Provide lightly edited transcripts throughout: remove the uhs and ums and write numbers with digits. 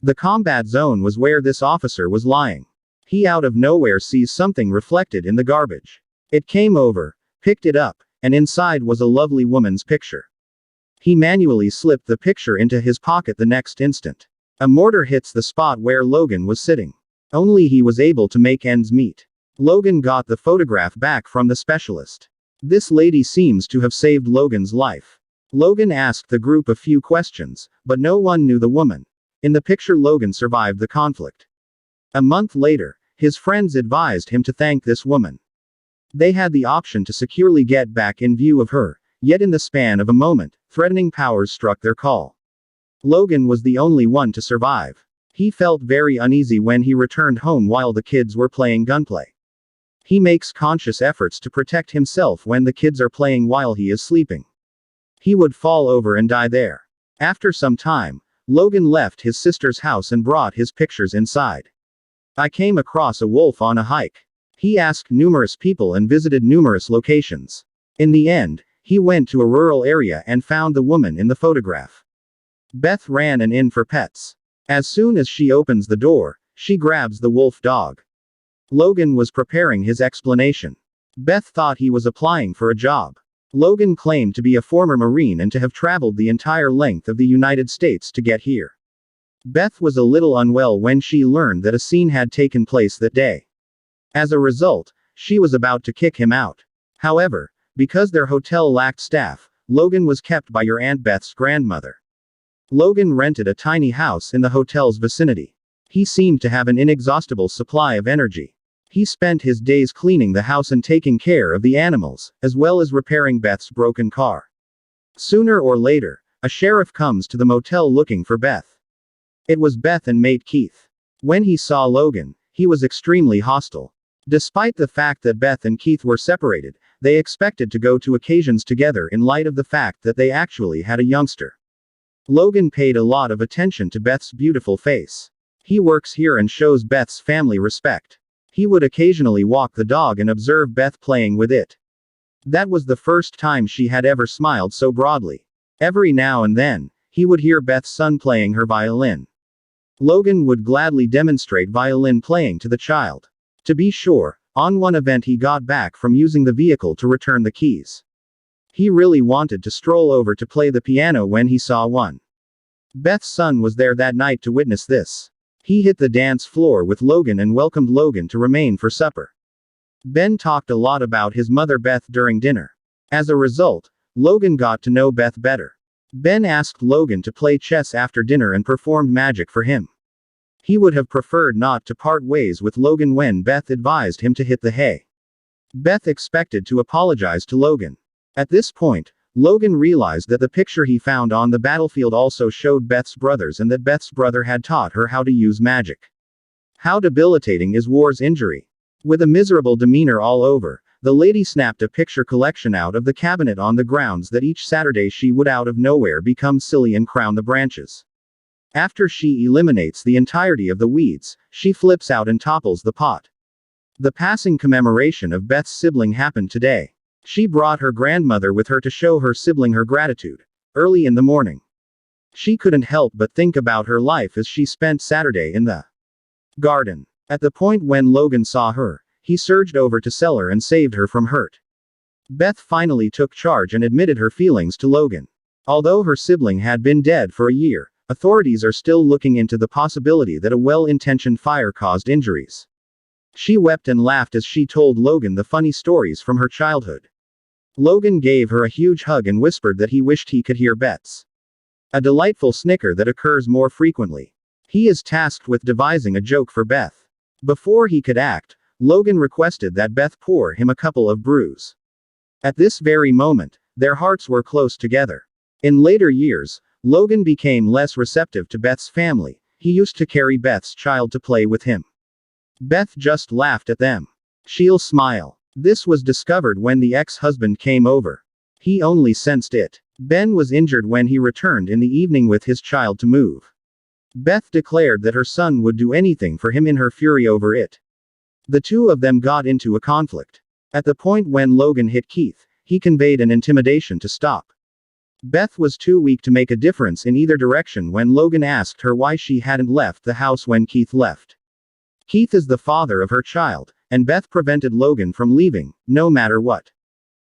The combat zone was where this officer was lying. He out of nowhere sees something reflected in the garbage. It came over, picked it up, and inside was a lovely woman's picture. He manually slipped the picture into his pocket the next instant. A mortar hits the spot where Logan was sitting. Only he was able to make ends meet. Logan got the photograph back from the specialist. This lady seems to have saved Logan's life. Logan asked the group a few questions, but no one knew the woman. In the picture, Logan survived the conflict. A month later, his friends advised him to thank this woman. They had the option to securely get back in view of her, yet in the span of a moment, threatening powers struck their call. Logan was the only one to survive. He felt very uneasy when he returned home while the kids were playing gunplay. He makes conscious efforts to protect himself when the kids are playing while he is sleeping. He would fall over and die there. After some time, Logan left his sister's house and brought his pictures inside. I came across a wolf on a hike. He asked numerous people and visited numerous locations. In the end, he went to a rural area and found the woman in the photograph. Beth ran an inn for pets. As soon as she opens the door, she grabs the wolf dog. Logan was preparing his explanation. Beth thought he was applying for a job. Logan claimed to be a former Marine and to have traveled the entire length of the United States to get here. Beth was a little unwell when she learned that a scene had taken place that day. As a result, she was about to kick him out. However, because their hotel lacked staff, Logan was kept by your Aunt Beth's grandmother. Logan rented a tiny house in the hotel's vicinity. He seemed to have an inexhaustible supply of energy. He spent his days cleaning the house and taking care of the animals, as well as repairing Beth's broken car. Sooner or later, a sheriff comes to the motel looking for Beth. It was Beth and mate Keith. When he saw Logan, he was extremely hostile. Despite the fact that Beth and Keith were separated, they expected to go to occasions together in light of the fact that they actually had a youngster. Logan paid a lot of attention to Beth's beautiful face. He works here and shows Beth's family respect. He would occasionally walk the dog and observe Beth playing with it. That was the first time she had ever smiled so broadly. Every now and then, he would hear Beth's son playing her violin. Logan would gladly demonstrate violin playing to the child. To be sure, on one event he got back from using the vehicle to return the keys. He really wanted to stroll over to play the piano when he saw one. Beth's son was there that night to witness this. He hit the dance floor with Logan and welcomed Logan to remain for supper. Ben talked a lot about his mother Beth during dinner. As a result, Logan got to know Beth better. Ben asked Logan to play chess after dinner and performed magic for him. He would have preferred not to part ways with Logan when Beth advised him to hit the hay. Beth expected to apologize to Logan. At this point, Logan realized that the picture he found on the battlefield also showed Beth's brothers and that Beth's brother had taught her how to use magic. How debilitating is war's injury? With a miserable demeanor all over, the lady snapped a picture collection out of the cabinet on the grounds that each Saturday she would out of nowhere become silly and crown the branches. After she eliminates the entirety of the weeds, she flips out and topples the pot. The passing commemoration of Beth's sibling happened today. She brought her grandmother with her to show her sibling her gratitude. Early in the morning, she couldn't help but think about her life as she spent Saturday in the garden. At the point when Logan saw her, he surged over to sell her and saved her from hurt. Beth finally took charge and admitted her feelings to Logan. Although her sibling had been dead for a year, authorities are still looking into the possibility that a well-intentioned fire caused injuries. She wept and laughed as she told Logan the funny stories from her childhood. Logan gave her a huge hug and whispered that he wished he could hear Beth's a delightful snicker that occurs more frequently. He is tasked with devising a joke for Beth. Before he could act, Logan requested that Beth pour him a couple of brews. At this very moment, their hearts were close together. In later years, Logan became less receptive to Beth's family. He used to carry Beth's child to play with him. Beth just laughed at them. She'll smile. This was discovered when the ex-husband came over. He only sensed it. Ben was injured when he returned in the evening with his child to move. Beth declared that her son would do anything for him in her fury over it. The two of them got into a conflict. At the point when Logan hit Keith, he conveyed an intimidation to stop. Beth was too weak to make a difference in either direction when Logan asked her why she hadn't left the house when Keith left. Keith is the father of her child, and Beth prevented Logan from leaving, no matter what.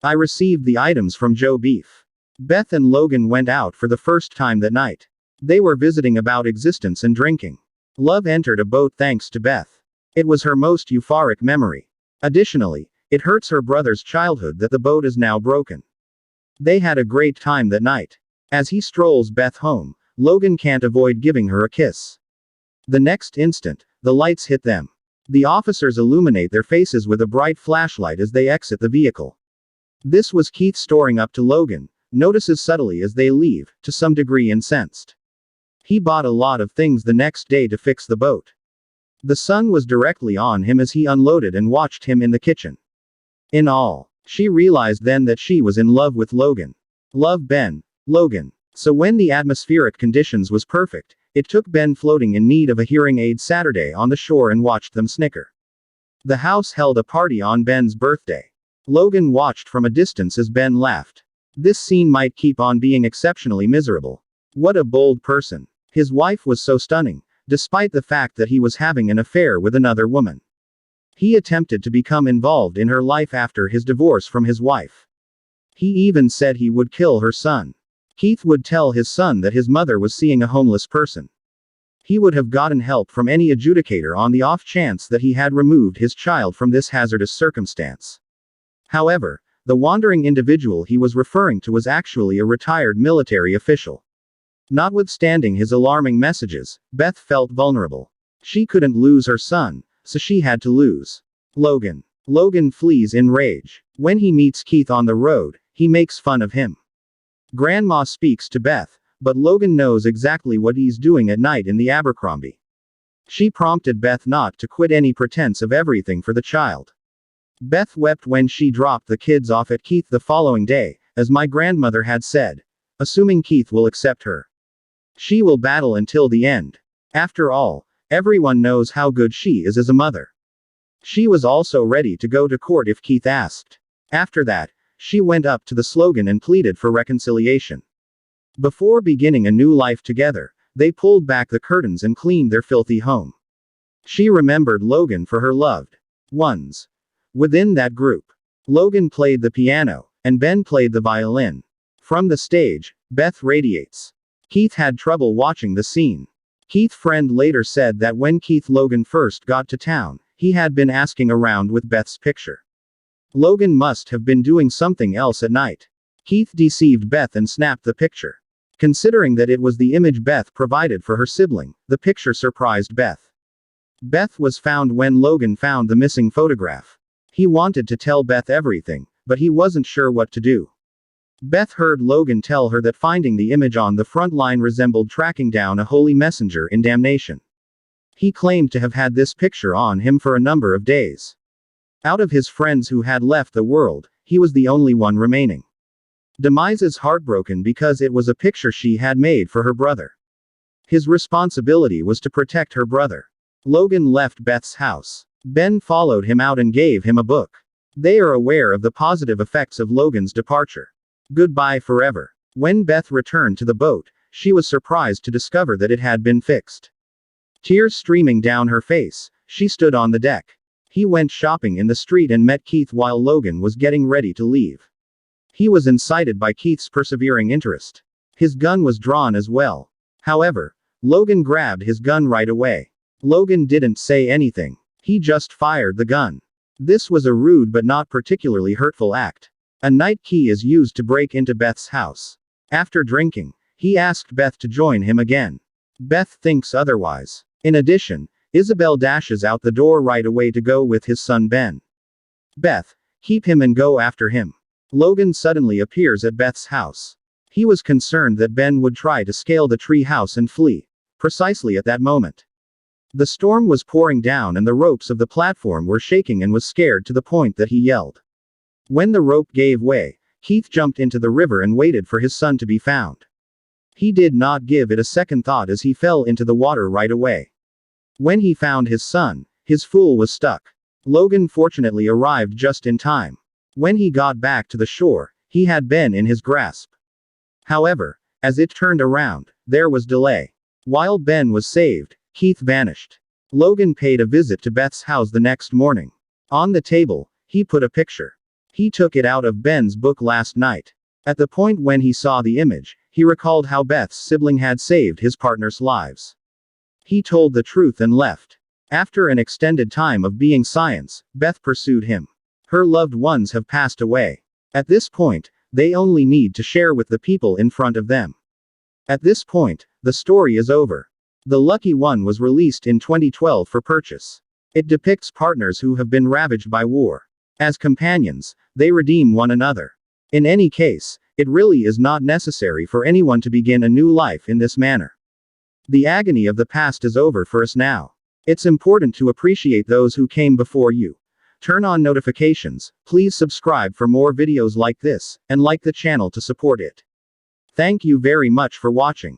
I received the items from Joe Beef. Beth and Logan went out for the first time that night. They were visiting about existence and drinking. Love entered a boat thanks to Beth. It was her most euphoric memory. Additionally, it hurts her brother's childhood that the boat is now broken. They had a great time that night. As he strolls Beth home, Logan can't avoid giving her a kiss. The next instant, the lights hit them. The officers illuminate their faces with a bright flashlight as they exit the vehicle. This was Keith storing up to Logan, notices subtly as they leave, to some degree incensed. He bought a lot of things the next day to fix the boat. The sun was directly on him as he unloaded and watched him in the kitchen. In all, she realized then that she was in love with Logan. Love Ben. Logan. So when the atmospheric conditions was perfect, it took Ben floating in need of a hearing aid Saturday on the shore and watched them snicker. The house held a party on Ben's birthday. Logan watched from a distance as Ben laughed. This scene might keep on being exceptionally miserable. What a bold person. His wife was so stunning, despite the fact that he was having an affair with another woman. He attempted to become involved in her life after his divorce from his wife. He even said he would kill her son. Keith would tell his son that his mother was seeing a homeless person. He would have gotten help from any adjudicator on the off chance that he had removed his child from this hazardous circumstance. However, the wandering individual he was referring to was actually a retired military official. Notwithstanding his alarming messages, Beth felt vulnerable. She couldn't lose her son, so she had to lose Logan. Logan flees in rage. When he meets Keith on the road, he makes fun of him. Grandma speaks to Beth, but Logan knows exactly what he's doing at night in the Abercrombie. She prompted Beth not to quit any pretense of everything for the child. Beth wept when she dropped the kids off at Keith the following day, as my grandmother had said. Assuming Keith will accept her. She will battle until the end. After all, everyone knows how good she is as a mother. She was also ready to go to court if Keith asked. After that, she went up to the slogan and pleaded for reconciliation. Before beginning a new life together, they pulled back the curtains and cleaned their filthy home. She remembered Logan for her loved ones. Within that group, Logan played the piano, and Ben played the violin. From the stage, Beth radiates. Keith had trouble watching the scene. Keith's friend later said that when Keith Logan first got to town, he had been asking around with Beth's picture. Logan must have been doing something else at night. Keith deceived Beth and snapped the picture. Considering that it was the image Beth provided for her sibling, the picture surprised Beth. Beth was found when Logan found the missing photograph. He wanted to tell Beth everything, but he wasn't sure what to do. Beth heard Logan tell her that finding the image on the front line resembled tracking down a holy messenger in damnation. He claimed to have had this picture on him for a number of days. Out of his friends who had left the world, he was the only one remaining. Demise is heartbroken because it was a picture she had made for her brother. His responsibility was to protect her brother. Logan left Beth's house. Ben followed him out and gave him a book. They are aware of the positive effects of Logan's departure. Goodbye forever. When Beth returned to the boat, she was surprised to discover that it had been fixed. Tears streaming down her face, she stood on the deck. He went shopping in the street and met Keith while Logan was getting ready to leave. He was incited by Keith's persevering interest. His gun was drawn as well. However, Logan grabbed his gun right away. Logan didn't say anything. He just fired the gun. This was a rude but not particularly hurtful act. A night key is used to break into Beth's house. After drinking, he asked Beth to join him again. Beth thinks otherwise. In addition, Isabel dashes out the door right away to go with his son Ben. Beth, keep him and go after him. Logan suddenly appears at Beth's house. He was concerned that Ben would try to scale the tree house and flee. Precisely at that moment. The storm was pouring down and the ropes of the platform were shaking and was scared to the point that he yelled. When the rope gave way, Keith jumped into the river and waited for his son to be found. He did not give it a second thought as he fell into the water right away. When he found his son, his fool was stuck. Logan fortunately arrived just in time. When he got back to the shore, he had Ben in his grasp. However, as it turned around, there was delay. While Ben was saved, Keith vanished. Logan paid a visit to Beth's house the next morning. On the table, he put a picture. He took it out of Ben's book last night. At the point when he saw the image, he recalled how Beth's sibling had saved his partner's lives. He told the truth and left. After an extended time of being science, Beth pursued him. Her loved ones have passed away. At this point, they only need to share with the people in front of them. At this point, the story is over. The Lucky One was released in 2012 for purchase. It depicts partners who have been ravaged by war. As companions, they redeem one another. In any case, it really is not necessary for anyone to begin a new life in this manner. The agony of the past is over for us now. It's important to appreciate those who came before you. Turn on notifications, please subscribe for more videos like this, and like the channel to support it. Thank you very much for watching.